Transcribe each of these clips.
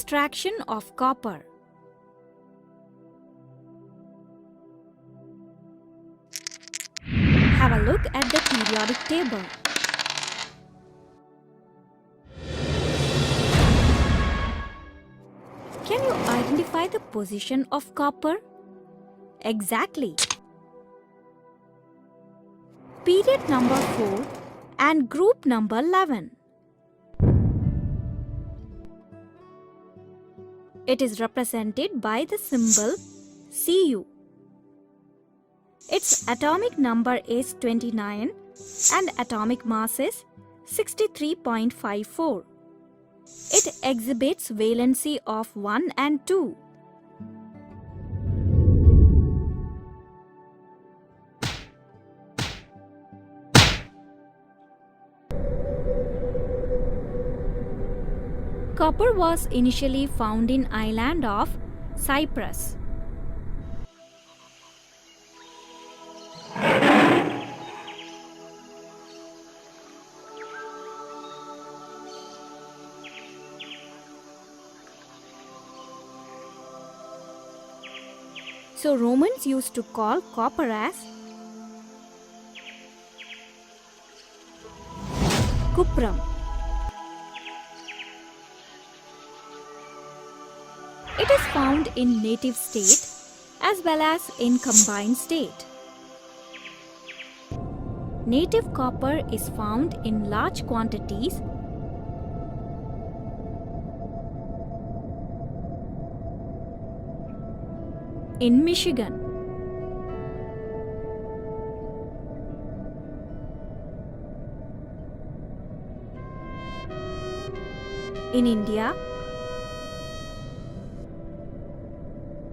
Extraction of copper. Have a look at the periodic table. Can you identify the position of copper? Exactly. Period number 4 and group number 11. It is represented by the symbol Cu. Its atomic number is 29 and atomic mass is 63.54. It exhibits valency of 1 and 2. Copper was initially found in island of Cyprus. So Romans used to call copper as cuprum. It is found in native state as well as in combined state. Native copper is found in large quantities in Michigan. In India,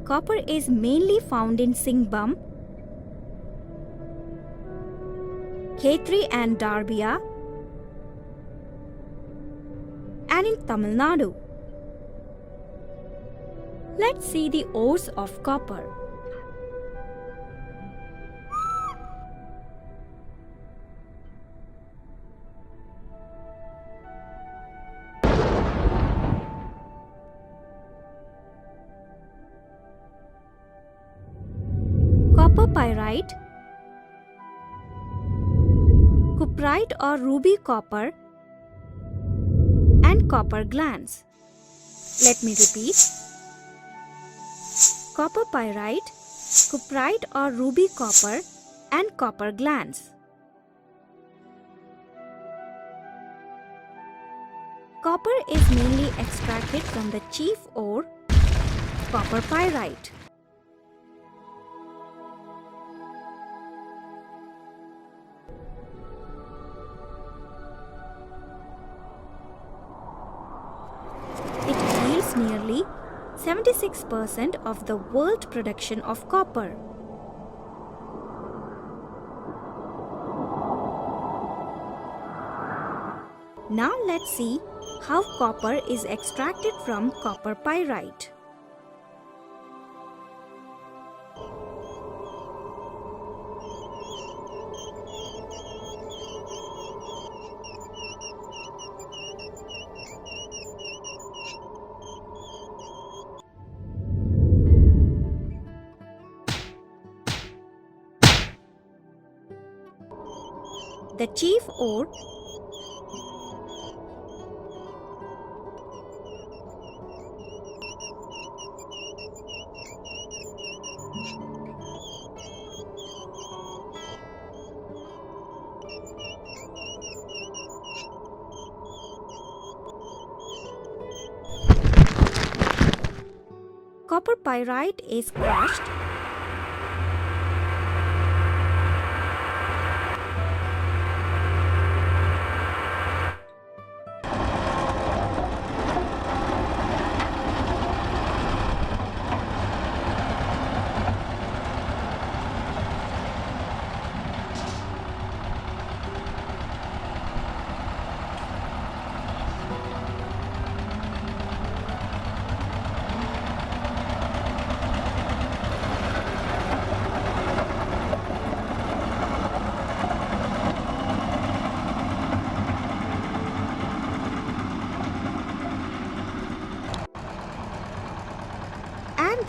copper is mainly found in Singbum, Khetri and Darbia, and in Tamil Nadu. Let's see the ores of copper. Copper pyrite, cuprite or ruby copper, and copper glands. Let me repeat. Copper pyrite, cuprite or ruby copper, and copper glands. Copper is mainly extracted from the chief ore, copper pyrite. It yields nearly 76% of the world production of copper. Now let's see how copper is extracted from copper pyrite. The chief ore copper pyrite is crushed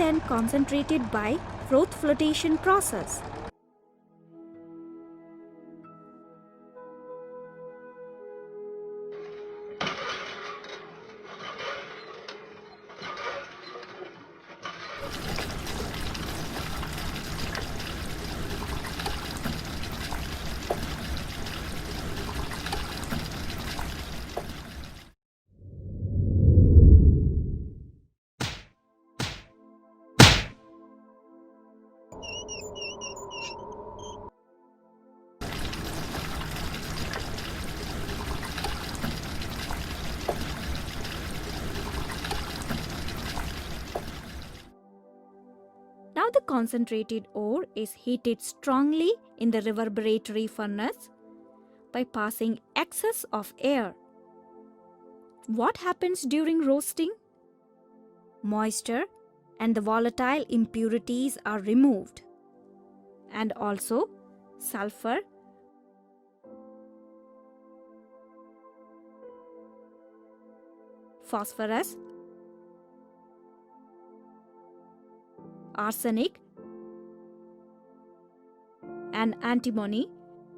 then concentrated by froth flotation process. Now the concentrated ore is heated strongly in the reverberatory furnace by passing excess of air. What happens during roasting? Moisture and the volatile impurities are removed, and also sulfur, phosphorus, arsenic, and antimony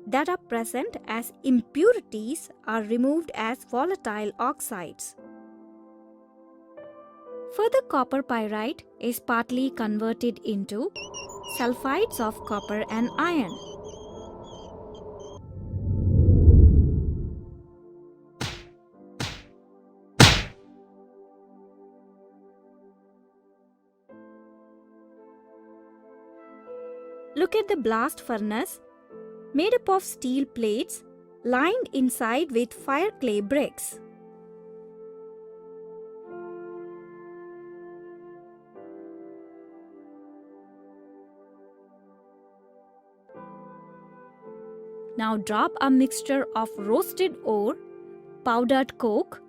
that are present as impurities are removed as volatile oxides. Further, copper pyrite is partly converted into sulfides of copper and iron. Look at the blast furnace made up of steel plates lined inside with fire clay bricks. Now drop a mixture of roasted ore, powdered coke,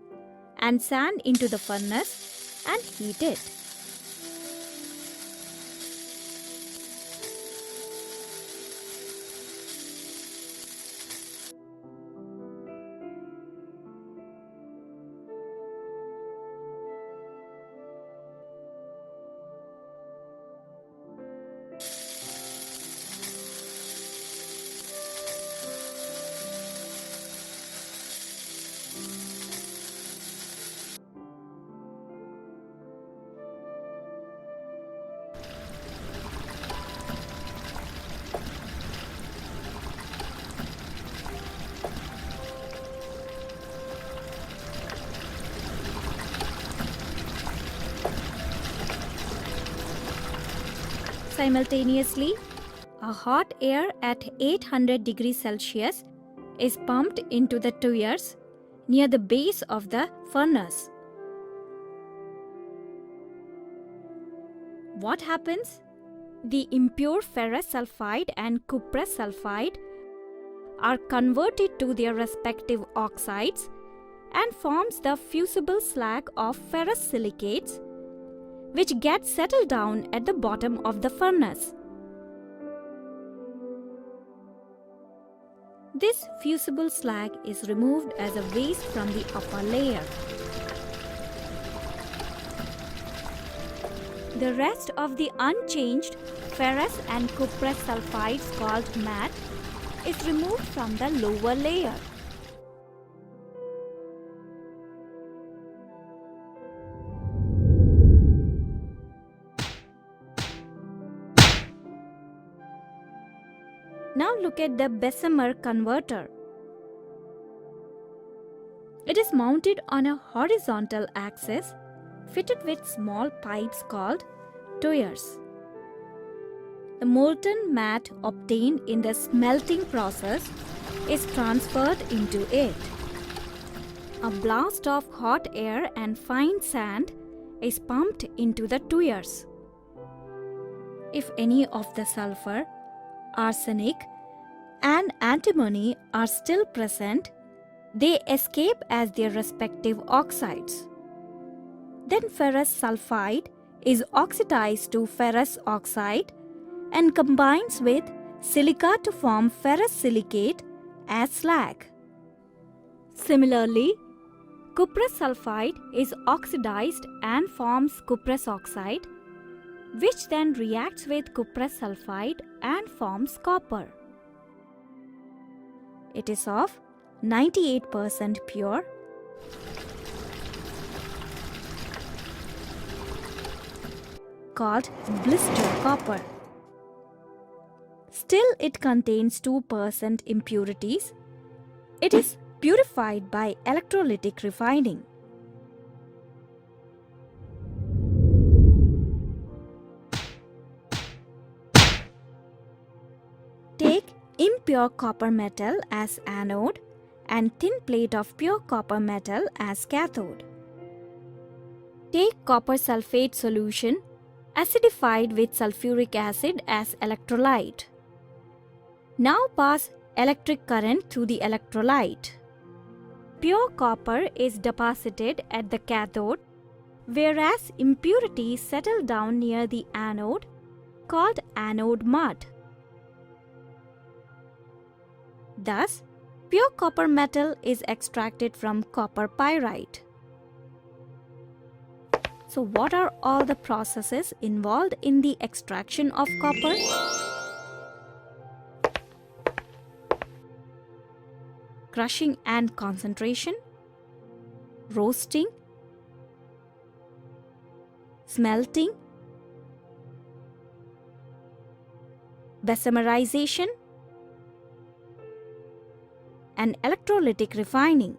and sand into the furnace and heat it. Simultaneously, a hot air at 800 degrees Celsius is pumped into the tuyeres near the base of the furnace. What happens? The impure ferrous sulfide and cuprous sulfide are converted to their respective oxides and forms the fusible slag of ferrous silicates, which gets settled down at the bottom of the furnace. This fusible slag is removed as a waste from the upper layer. The rest of the unchanged ferrous and cuprous sulfides called matte is removed from the lower layer. Now look at the Bessemer converter. It is mounted on a horizontal axis fitted with small pipes called tuyeres. The molten matte obtained in the smelting process is transferred into it. A blast of hot air and fine sand is pumped into the tuyeres. If any of the sulfur, arsenic, and antimony are still present, they escape as their respective oxides. Then ferrous sulfide is oxidized to ferrous oxide and combines with silica to form ferrous silicate as slag. Similarly, cuprous sulfide is oxidized and forms cuprous oxide, which then reacts with cuprous sulfide and forms copper. It is of 98% pure, called blister copper. Still, it contains 2% impurities. It is purified by electrolytic refining. Take impure copper metal as anode and thin plate of pure copper metal as cathode. Take copper sulfate solution acidified with sulfuric acid as electrolyte. Now pass electric current through the electrolyte. Pure copper is deposited at the cathode, whereas impurities settle down near the anode, called anode mud. Thus, pure copper metal is extracted from copper pyrite. So, what are all the processes involved in the extraction of copper? Crushing and concentration, roasting, smelting, bessemerization, and electrolytic refining.